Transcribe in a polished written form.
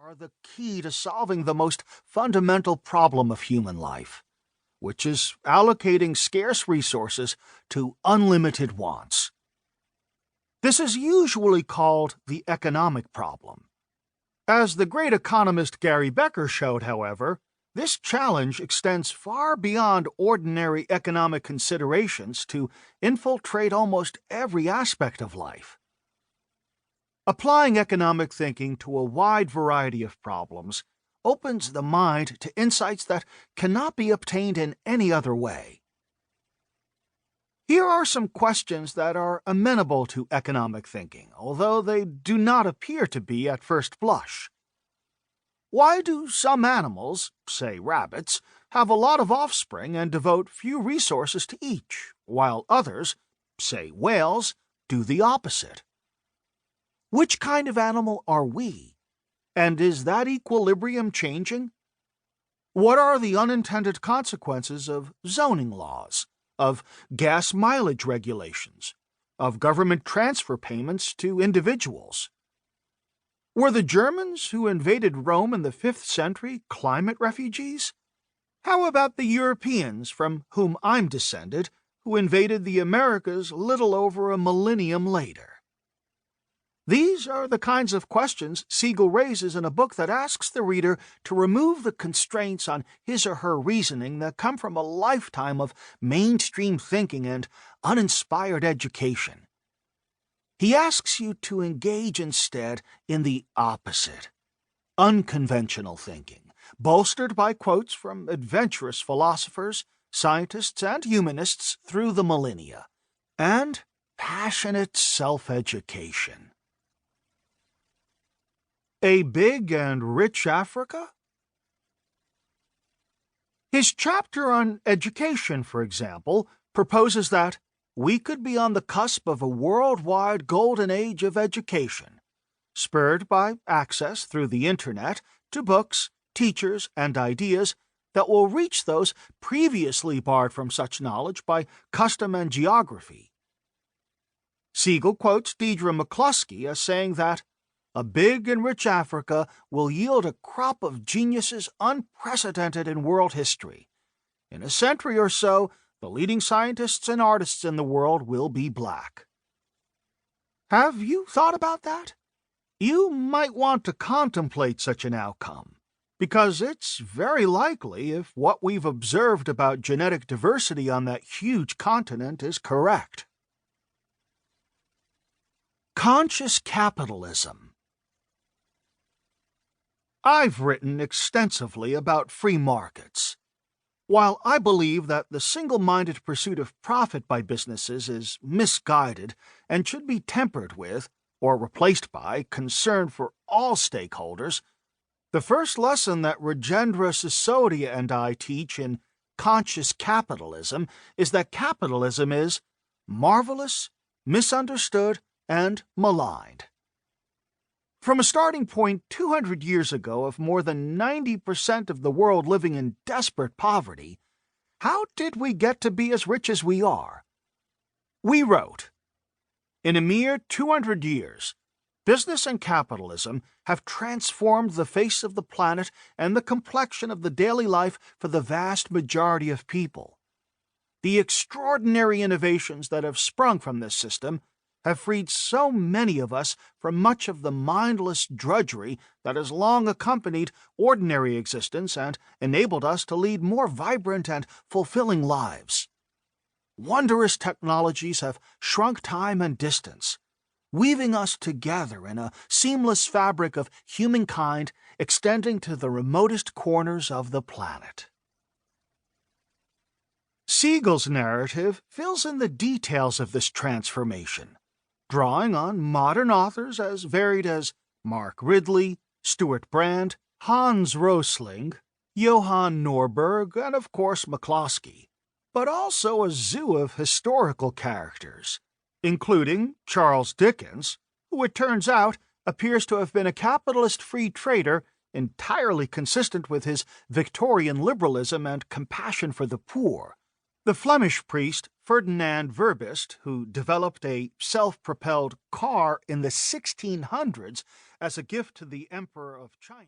are the key to solving the most fundamental problem of human life, which is allocating scarce resources to unlimited wants. This is usually called the economic problem. As the great economist Gary Becker showed, however, this challenge extends far beyond ordinary economic considerations to infiltrate almost every aspect of life. Applying economic thinking to a wide variety of problems opens the mind to insights that cannot be obtained in any other way. Here are some questions that are amenable to economic thinking, although they do not appear to be at first blush. Why do some animals, say rabbits, have a lot of offspring and devote few resources to each, while others, say whales, do the opposite? Which kind of animal are we? And is that equilibrium changing? What are the unintended consequences of zoning laws, of gas mileage regulations, of government transfer payments to individuals? Were the Germans who invaded Rome in the 5th century climate refugees? How about the Europeans from whom I'm descended, who invaded the Americas little over a millennium later? These are the kinds of questions Siegel raises in a book that asks the reader to remove the constraints on his or her reasoning that come from a lifetime of mainstream thinking and uninspired education. He asks you to engage instead in the opposite, unconventional thinking, bolstered by quotes from adventurous philosophers, scientists, and humanists through the millennia, and passionate self-education. A Big and Rich Africa? His chapter on education, for example, proposes that we could be on the cusp of a worldwide golden age of education, spurred by access through the Internet to books, teachers, and ideas that will reach those previously barred from such knowledge by custom and geography. Siegel quotes Deirdre McCluskey as saying that a big and rich Africa will yield a crop of geniuses unprecedented in world history. In a century or so, the leading scientists and artists in the world will be black. Have you thought about that? You might want to contemplate such an outcome, because it's very likely if what we've observed about genetic diversity on that huge continent is correct. Conscious capitalism. I've written extensively about free markets. While I believe that the single-minded pursuit of profit by businesses is misguided and should be tempered with, or replaced by, concern for all stakeholders, the first lesson that Rajendra Sisodia and I teach in Conscious Capitalism is that capitalism is marvelous, misunderstood, and maligned. From a starting point 200 years ago of more than 90% of the world living in desperate poverty, how did we get to be as rich as we are? We wrote, in a mere 200 years, business and capitalism have transformed the face of the planet and the complexion of the daily life for the vast majority of people. The extraordinary innovations that have sprung from this system have freed so many of us from much of the mindless drudgery that has long accompanied ordinary existence and enabled us to lead more vibrant and fulfilling lives. Wondrous technologies have shrunk time and distance, weaving us together in a seamless fabric of humankind extending to the remotest corners of the planet. Siegel's narrative fills in the details of this transformation, drawing on modern authors as varied as Mark Ridley, Stuart Brand, Hans Rosling, Johann Norberg, and of course McCloskey, but also a zoo of historical characters, including Charles Dickens, who it turns out appears to have been a capitalist free trader entirely consistent with his Victorian liberalism and compassion for the poor, the Flemish priest Ferdinand Verbist, who developed a self-propelled car in the 1600s as a gift to the Emperor of China.